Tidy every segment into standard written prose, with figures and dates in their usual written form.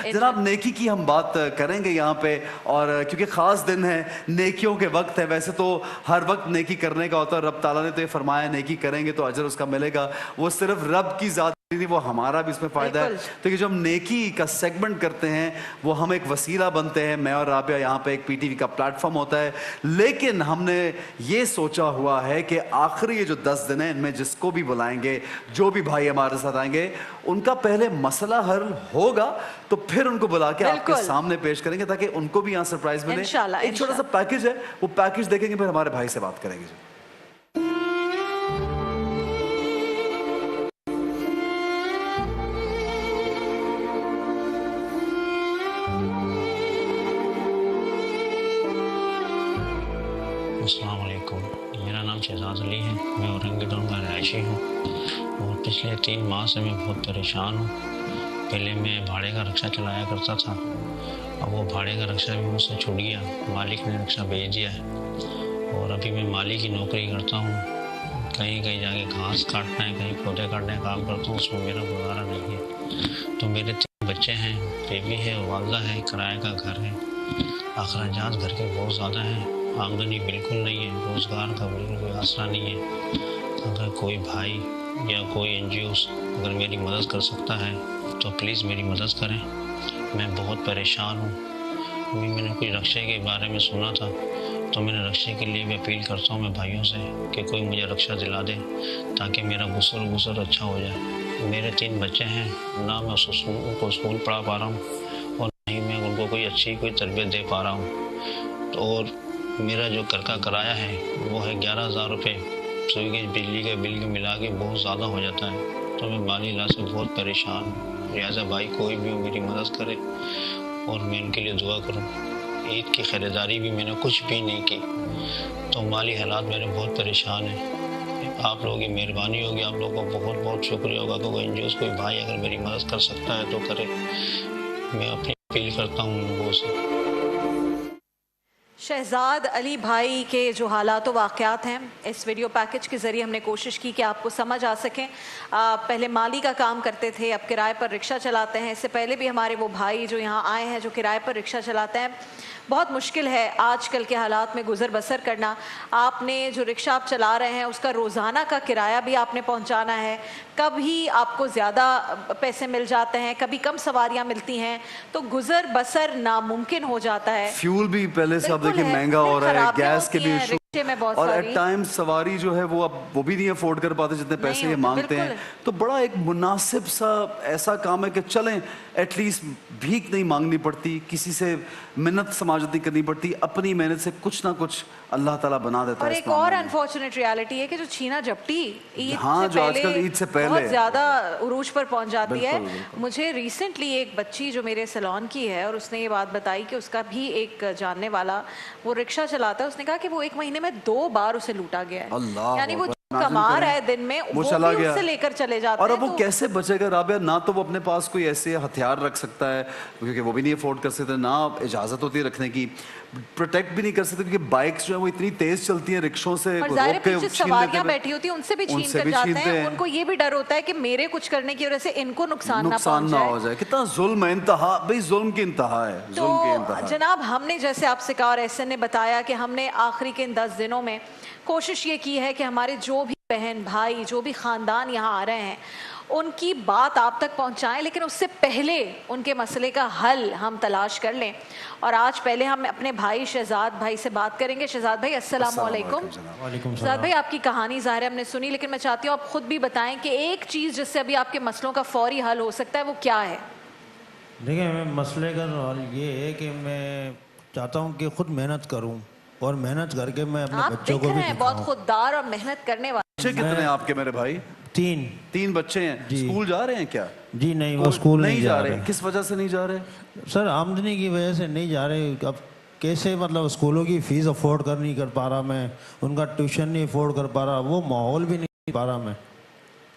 जनाब नेकी की हम बात करेंगे यहाँ पे, और क्योंकि ख़ास दिन है, नेकियों के वक्त है। वैसे तो हर वक्त नेकी करने का होता है, रब ताला ने तो ये फरमाया नेकी करेंगे तो अजर उसका मिलेगा। वो सिर्फ रब की ज़ात नहीं, वो हमारा भी इसमें फ़ायदा है। तो कि जो हम नेकी का सेगमेंट करते हैं वो हम एक वसीला बनते हैं। मैं और राबिया यहाँ पे एक पीटीवी का प्लेटफॉर्म होता है, लेकिन हमने ये सोचा हुआ है कि आखिरी ये जो 10 दिन है इनमें जिसको भी बुलाएंगे, जो भी भाई हमारे साथ आएंगे, उनका पहले मसला हल होगा तो फिर उनको बुला के आपके सामने पेश करेंगे ताकि उनको भी यहाँ सरप्राइज मिले। एक छोटा सा पैकेज है, वो पैकेज देखेंगे, फिर हमारे भाई से बात करेंगे। अस्सलाम वालेकुम, मेरा नाम शहजाद अली है। मैं औरंगजेब का रहायशी हूँ और पिछले 3 माह से मैं बहुत परेशान हूँ। पहले मैं भाड़े का रिक्शा चलाया करता था, अब वो भाड़े का रिक्शा भी मुझसे छूट गया, मालिक ने रिक्शा भेज दिया है। और अभी मैं माली की नौकरी करता हूँ, कहीं कहीं जाके घास काटना है, कहीं पौधे काटने का काम करता हूँ, उसमें मेरा गुजारा नहीं है। तो मेरे 3 बच्चे हैं, बेबी है, वालदा है, किराए का घर है, अखराजात घर के बहुत ज़्यादा हैं, आमदनी बिल्कुल नहीं है, रोज़गार का बिल्कुल कोई आसरा नहीं है। अगर कोई भाई या कोई एनजीओ अगर मेरी मदद कर सकता है तो प्लीज़ मेरी मदद करें। मैं बहुत परेशान हूँ। अभी मैंने कोई रक्शे के बारे में सुना था, तो मैंने रक्शे के लिए भी अपील करता हूँ मैं भाइयों से कि कोई मुझे रक्शा दिला दे ताकि मेरा गुसर अच्छा हो जाए। मेरे 3 बच्चे हैं, ना मैं उनको स्कूल पढ़ा पा रहा हूँ और नहीं मैं उनको कोई अच्छी कोई तरबियत दे पा रहा हूँ। तो और मेरा जो घर का किराया है वो है 11,000 रुपये, सुबह के बिजली के बिल के मिला के बहुत ज़्यादा हो जाता है। तो मैं माली हालात से बहुत परेशान हूँ। लिहाजा भाई कोई भी मेरी मदद करे और मैं उनके लिए दुआ करूँ। ईद की ख़रीदारी भी मैंने कुछ भी नहीं की, तो माली हालात मेरे बहुत परेशान हैं। आप लोगों की मेहरबानी होगी, आप लोगों को बहुत बहुत शुक्रिया होगा। तो कोई एनजीओ कोई भाई अगर मेरी मदद कर सकता है तो करे। मैं अपनी अपील करता हूँ लोगों से। शहजाद अली भाई के जो हालात वाक़यात हैं, इस वीडियो पैकेज के ज़रिए हमने कोशिश की कि आपको समझ आ सकें। पहले माली का काम करते थे, अब किराए पर रिक्शा चलाते हैं। इससे पहले भी हमारे वो भाई जो यहाँ आए हैं जो किराए पर रिक्शा चलाते हैं। बहुत मुश्किल है आजकल के हालात में गुज़र बसर करना। आपने जो रिक्शा आप चला रहे हैं उसका रोज़ाना का किराया भी आपने पहुँचाना है। कभी आपको ज़्यादा पैसे मिल जाते हैं, कभी कम सवारियाँ मिलती हैं, तो गुज़र बसर नामुमकिन हो जाता है। फ्यूल भी पहले से आप देखिए महंगा हो रहा है, गैस के भी इशू, और एट टाइम सवारी जो है वो अब वो भी नहीं अफोर्ड कर पाते जितने पैसे ये मांगते हैं। तो बड़ा एक मुनासिब सा ऐसा काम है कि चलें, एटलीस्ट भीख नहीं मांगनी पड़ती, किसी से मिन्नत समाजत नहीं करनी पड़ती, अपनी मेहनत से कुछ ना कुछ अल्लाह ताला बना देता है। और एक और अनफॉर्चुनेट रियलिटी है कि जो छीना झपटी ईद से पहले बहुत ज्यादा उरूज पर पहुंच जाती है। मुझे रिसेंटली एक बच्ची जो मेरे सैलून की है और उसने ये बात बताई कि उसका भी एक जानने वाला वो रिक्शा चलाता है, उसने कहा कि वो 1 महीने में 2 बार उसे लूटा गया है। यानी वो कमा रहा है दिन में वो चला गया, उससे लेकर चले जाते हैं। और अब वो कैसे बचेगा राबिया? ना तो वो अपने पास कोई ऐसे हथियार रख सकता है क्योंकि वो भी नहीं अफोर्ड कर सकते, ना इजाजत होती है रखने की, प्रोटेक्ट भी नहीं कर सकते क्योंकि बाइक्स जो है वो इतनी तेज चलती हैं, रिक्शों से सवारियां बैठी होती है उनसे भी छीन कर जाते हैं। उनको ये भी डर होता है कि मेरे कुछ करने की वजह से इनको नुकसान ना हो जाए। कितना जुल्म है, इंतहा, भाई जुल्म की इंतहा है। तो जनाब हमने जैसे आपसे कहा और एहसन ने बताया कि हमने आखिरी के इन 10 दिनों में कोशिश ये की है कि हमारे जो भी बहन भाई जो भी ख़ानदान यहाँ आ रहे हैं उनकी बात आप तक पहुँचाएं, लेकिन उससे पहले उनके मसले का हल हम तलाश कर लें। और आज पहले हम अपने भाई शहजाद भाई से बात करेंगे। शहजाद भाई अस्सलाम वालेकुम। शहजाद भाई आपकी कहानी ज़ाहिर है हमने सुनी, लेकिन मैं चाहती हूँ आप खुद भी बताएं कि एक चीज़ जिससे अभी आपके मसलों का फौरी हल हो सकता है वो क्या है? देखिए, मसले का हल ये है कि मैं चाहता हूँ कि खुद मेहनत करूँ और मेहनत करके मैं अपने बच्चों को भी दिखाऊं। बहुत खुददार और मेहनत करने वाले। बच्चे कितने हैं आपके मेरे भाई? 3 बच्चे हैं। स्कूल जा रहे हैं क्या? जी नहीं, वो स्कूल नहीं जा रहे। किस वजह से नहीं जा रहे? सर आमदनी की वजह से नहीं जा रहे। अब कैसे मतलब स्कूलों की फीस अफोर्ड नहीं कर पा रहा मैं, उनका ट्यूशन नहीं अफोर्ड कर पा रहा, वो माहौल भी नहीं पा रहा मैं।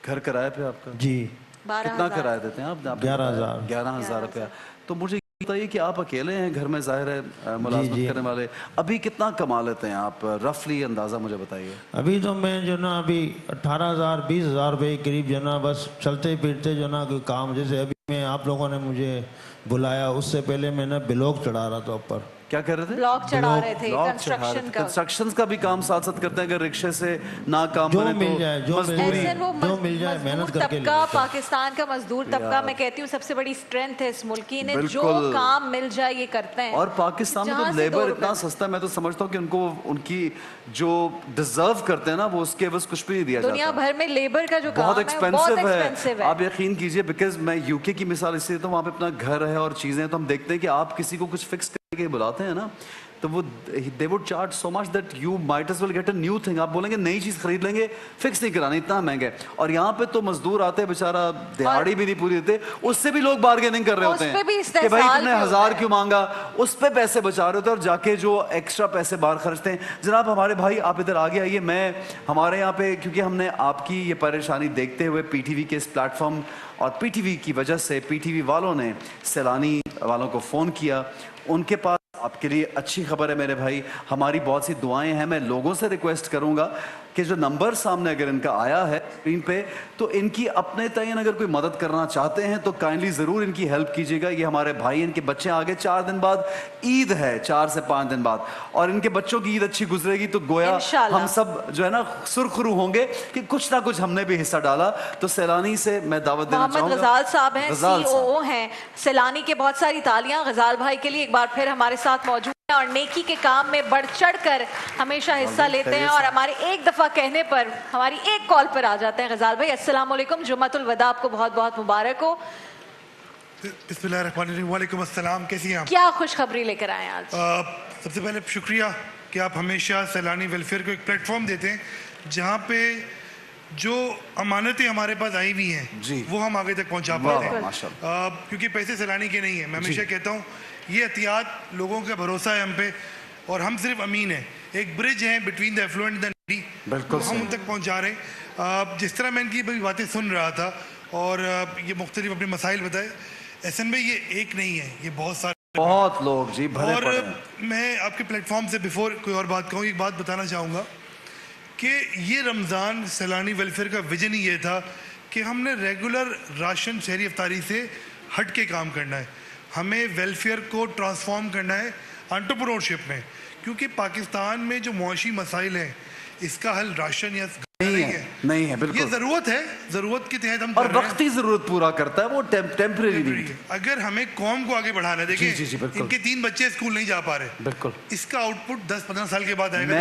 घर किराए पे आपका? जी। कितना किराया देते हैं आप? 11,000 रुपया। तो मुझे बताइए कि आप अकेले हैं घर में, जाहिर है मुलाजमत करने वाले, अभी कितना कमा लेते हैं आप? रफली अंदाजा मुझे बताइए। अभी तो मैं जो ना अभी 18,000 20,000 रुपये करीब जो ना बस चलते फिरते जो ना कोई काम, जैसे अभी में आप लोगों ने मुझे बुलाया, उससे पहले मैंने ब्लॉग चढ़ा रहा था ऊपर। क्या कर रहे थे? ब्लॉक चढ़ा रहे थे कंस्ट्रक्शन का। कंस्ट्रक्शन का भी काम साथ साथ करते हैं, अगर रिक्शे से ना काम जो बने मिल तो जाए, जो मिल मजदूरी। जाए। ऐसे वो जो मिल जाए, मेहनत मजदूर करके तबका, लेते हैं। पाकिस्तान का मजदूर तबका, मैं कहती हूँ सबसे बड़ी स्ट्रेंथ है इस मुल्क की, इन्हें जो बिल्कुल। काम मिल जाए ये करते हैं। और पाकिस्तान में जहाँ तो से लेबर 2 इतना रुपए। सस्ता है, मैं तो समझता हूँ कि उनको उनकी जो डिजर्व करते हैं ना वो उसके बस कुछ भी नहीं दिया दुनिया जाता। भर में लेबर का जो काम बहुत है एक्सपेंसिव expensive है, आप यकीन कीजिए। बिकॉज मैं यूके की मिसाल इसलिए तो वहाँ पे अपना घर है और चीजें, तो हम देखते हैं कि आप किसी को कुछ फिक्स करके बुलाते हैं ना, तो वो they would charge so much that you might as well get a new thing. आप बोलेंगे नई चीज खरीद लेंगे, फिक्स नहीं करानी, इतना महंगा है। और यहाँ पे तो मजदूर आते हैं बेचारा, दिहाड़ी भी नहीं पूरी देते, उससे भी लोग बार्गेनिंग कर रहे उस होते पे भी हैं इस्तेहसाल कि भाई तुमने क्यों 1000 है? क्यों मांगा, उस पे पैसे बचा रहे होते हैं और जाके जो एक्स्ट्रा पैसे बाहर खर्चते हैं। जनाब हमारे भाई आप इधर आगे आइए। मैं हमारे यहाँ पे, क्योंकि हमने आपकी ये परेशानी देखते हुए पीटीवी के इस प्लेटफॉर्म और पीटीवी की वजह से पीटीवी वालों ने सैलानी वालों को फ़ोन किया, उनके पास आपके लिए अच्छी खबर है मेरे भाई, हमारी बहुत सी दुआएं हैं। मैं लोगों से रिक्वेस्ट करूंगा कि जो नंबर सामने अगर इनका आया है स्क्रीन पे, तो इनकी अपने तयन अगर कोई मदद करना चाहते हैं तो काइंडली ज़रूर इनकी हेल्प कीजिएगा। ये हमारे भाई, इनके बच्चे आगे 4 दिन बाद ईद है, 4 से 5 दिन बाद, और इनके बच्चों की ईद अच्छी गुजरेगी तो गोया इंशाल्लाह। हम सब जो है ना सुरखरू होंगे कि कुछ ना कुछ हमने भी हिस्सा डाला। तो सैलानी से मैं दावत देना मोहम्मद चाहूंगा। गजाल साहब हैं, गजाल साहब। सीओओ हैं सैलानी के। बहुत सारी तालियां गजाल भाई के लिए एक बार फिर हमारे साथ मौजूद हैं और नेकी के काम में बढ़ चढ़ कर हमेशा हिस्सा लेते हैं और हमारे एक दफा कहने पर हमारी एक कॉल पर आ जाते हैं। गजाल भाई अस्सलाम वालेकुम, जुम्मतुल वदा आपको बहुत बहुत मुबारक हो। बिस्मिल्लाहिर्रहमानिर्रहीम, वालेकुम अस्सलाम, कैसी हैं आप? क्या खुशखबरी लेकर आए आज? सबसे पहले शुक्रिया कि आप हमेशा सैलानी वेलफेयर को एक प्लेटफॉर्म देते हैं जहाँ पे जो अमानतें हमारे पास आई हुई हैं जी। वो हम आगे तक पहुँचा वाह, पाते हैं। माशाल्लाह। क्योंकि पैसे सैलानी के नहीं है, मैं हमेशा कहता हूँ ये एहतियात लोगों का भरोसा है हम पे, और हम सिर्फ अमीन हैं, एक ब्रिज है between the affluent and the needy, बिल्कुल हम उन तक पहुँचा रहे हैं। जिस तरह मैं इनकी बातें सुन रहा था और ये मुख्तलिफ अपने मसाइल बताए, एहसन भाई ये एक नहीं है, ये बहुत सारे, बहुत लोग जी भरे और पड़े हैं। मैं आपके प्लेटफॉर्म से बिफोर कोई और बात कहूँ, एक बात बताना चाहूँगा कि ये रमज़ान सैलानी वेलफेयर का विजन ही ये था कि हमने रेगुलर राशन शहरी अफ्तारी से हट के काम करना है, हमें वेलफेयर को ट्रांसफॉर्म करना है एंटरप्रेन्योरशिप में, क्योंकि पाकिस्तान में जो मुआशी मसाइल हैं इसका हल राशन या नहीं है ये बिल्कुल। ज़रूरत है, ज़रूरत के तहत हम और कर रहे हैं। वक्ती जरूरत पूरा करता है वो, टेम्परेरी नहीं। अगर हमें कौम को आगे बढ़ाना है, देखिए जी, बिल्कुल। इनके 3 बच्चे स्कूल नहीं जा पा रहे, बिल्कुल। इसका आउटपुट 10-15 साल के बाद आएगा।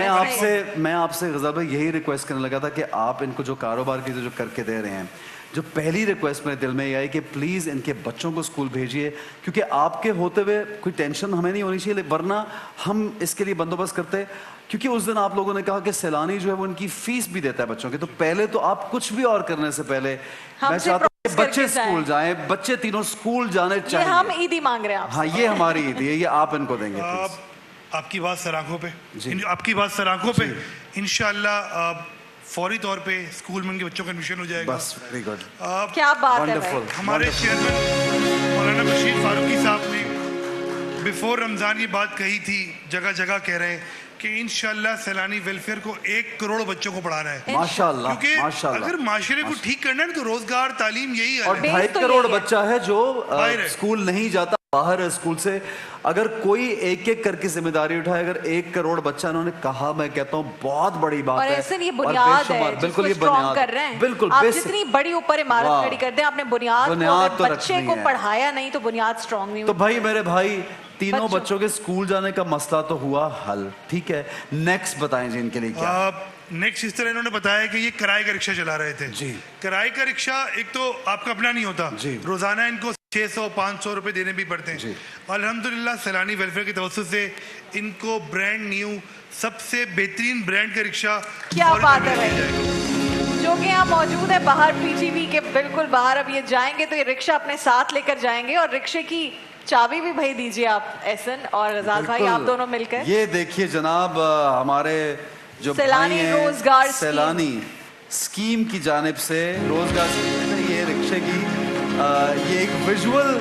मैं आपसे गज़ाल भाई यही रिक्वेस्ट करने लगा था कि आप इनको जो कारोबार की जो करके दे रहे हैं, जो पहली रिक्वेस्ट मेरे दिल में ये आई कि प्लीज़ इनके बच्चों को स्कूल भेजिए, क्योंकि आपके होते हुए कोई टेंशन हमें नहीं होनी चाहिए, वरना हम इसके लिए बंदोबस्त करते। क्योंकि उस दिन आप लोगों ने कहा कि सैलानी जो है वो इनकी फीस भी देता है बच्चों की, तो पहले तो आप कुछ भी और करने से पहले मैं हमसे चाहता हूँ कि promise बच्चे करके जाएं। स्कूल जाएं, बच्चे तीनों स्कूल जाने ये हम चाहिए। ईदी मांग रहे हैं आपसे। हाँ, ये हमारी ईद है, ये आप इनको देंगे please। आपकी बात सर आंखों पे, आपकी बात सर आंखों पे, इंशाल्लाह फौरी तौर पे स्कूल में उनके बच्चों का एडमिशन हो जाएगा। बस वेरी गुड, क्या बात है वंडरफुल। भाई। हमारे चेयरमैन मौलाना बशीर फारूकी साहब ने बिफोर रमज़ान ये बात कही थी, जगह जगह कह रहे हैं कि इंशाल्लाह सैलानी वेलफेयर को 1 करोड़ बच्चों को पढ़ाना है, माशाल्लाह क्योंकि माशाल्लाह। अगर माशरे को ठीक करना है ना तो रोजगार, तालीम यही और है। बेस 2.5 तो करोड़ यही है। बच्चा है जो बाहर है। स्कूल नहीं जाता, बाहर है स्कूल से। अगर कोई एक एक करके जिम्मेदारी उठाए, अगर 1 करोड़ बच्चा इन्होंने कहा, मैं कहता हूँ बहुत बड़ी बात और है। ऐसे ये और बुनियाद है बेशुमार, बिल्कुल ये जिसको strong बुनियाद कर रहे हैं। बिल्कुल आप basic। जितनी बड़ी ऊपर इमारत वाह। खड़ी कर दें, आपने बुनियाद को, बुनियाद अगर तो बच्चे रखनी को है। पढ़ाया नहीं तो बुनियाद स्ट्रांग नहीं तो होती। भाई मेरे भाई तीनों बच्चों- बच्चों के स्कूल जाने का मसला तो हुआ हल, ठीक है। नेक्स्ट बताएं जी इनके लिए क्या। नेक्स्ट इस तरह इन्होंने बताया कि ये किराए का रिक्शा चला रहे थे जी। किराए का रिक्शा एक तो आपका अपना नहीं होता जी। रोजाना इनको 600-500 रुपए देने भी पड़ते जी। हैं। अल्हम्दुलिल्लाह सैलानी वेलफेयर की तवज्जो से इनको ब्रांड न्यू सबसे बेहतरीन ब्रांड का रिक्शा क्या फौरी बात तौर है पे भाई। दिया जाएगा। जो कि यहाँ मौजूद है बाहर पीटीवी के बिल्कुल बाहर। अब ये जाएंगे तो ये रिक्शा अपने साथ लेकर जाएंगे और रिक्शे की चाबी भी भाई दीजिए आप, एहसन और गजाल भाई, आप दोनों मिलकर। ये देखिए जनाब, हमारे जो सैलानी भाई हैं, रोजगार स्कीम। सैलानी स्कीम की जानिब से रोजगार स्कीम, ये रिक्शे की ये एक विजुअल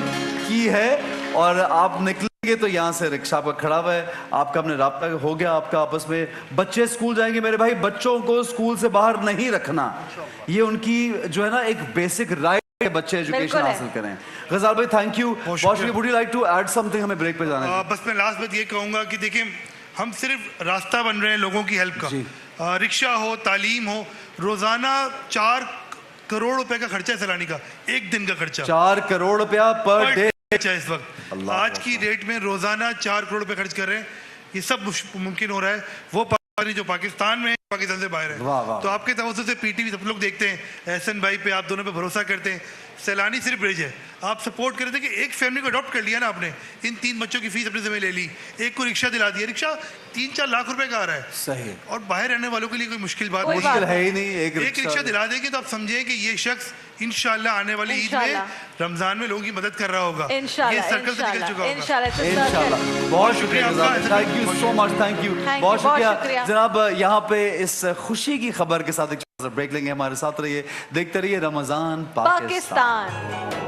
की है, और आप निकलेंगे तो यहाँ से रिक्शा आपका खड़ा हुआ है, आपका अपने राब्ता हो गया आपका आपस में। बच्चे स्कूल जाएंगे मेरे भाई, बच्चों को स्कूल से बाहर नहीं रखना, ये उनकी जो है ना एक बेसिक राइट के बच्चे एजुकेशन बिल्कुल है। हासिल करें। गजाल भाई थैंक यू। बहुत शुक्रिया। Would you like to add something? हमें ब्रेक पे जाना है। बस मैं लास्ट बात ये कहूँगा कि देखिए हम सिर्फ रास्ता बन रहे हैं लोगों की हेल्प का। रिक्शा हो, तालीम हो, रोजाना 4 करोड़ रुपए का खर्चा है सैलानी का, एक दिन का खर्चा 4 करोड़ रुपया पर डे खर्चा है इस वक्त। आज की डेट में रोजाना 4 करोड़ रुपए खर्च कर रहे हैं। ये सब मुमकिन हो रहा है। वो पाकिस्तानी जो पाकिस्तान में है, पाकिस्तान से बाहर है। तो आपके तवज्जो से पीटीवी सब लोग देखते हैं, एहसन भाई पे आप दोनों पे भरोसा करते हैं। सैलानी सिर्फ ब्रिज है, आप सपोर्ट कर रहे थे कि एक फैमिली को अडॉप्ट कर लिया ना आपने, इन 3 बच्चों की फीस अपने ज़िम्मे ले ली, एक को रिक्शा दिला दिया। रिक्शा 3-4 लाख रुपए का आ रहा है। सही। और बाहर रहने वालों के लिए कोई मुश्किल बात नहीं मुश्किल है ही नहीं। एक रिक्शा दिला देंगे तो आप समझें कि ये शख्स इंशाल्लाह आने वाली ईद में, रमजान में लोगों की मदद कर रहा होगा। ये सर्कल से निकल चुका होगा। इंशाल्लाह। बहुत शुक्रिया, thank you so much, thank you, बहुत शुक्रिया जनाब। यहाँ पे इस खुशी की खबर के साथ एक ब्रेक लेंगे, हमारे साथ रहिए, देखते रहिए रमजान पाकिस्तान।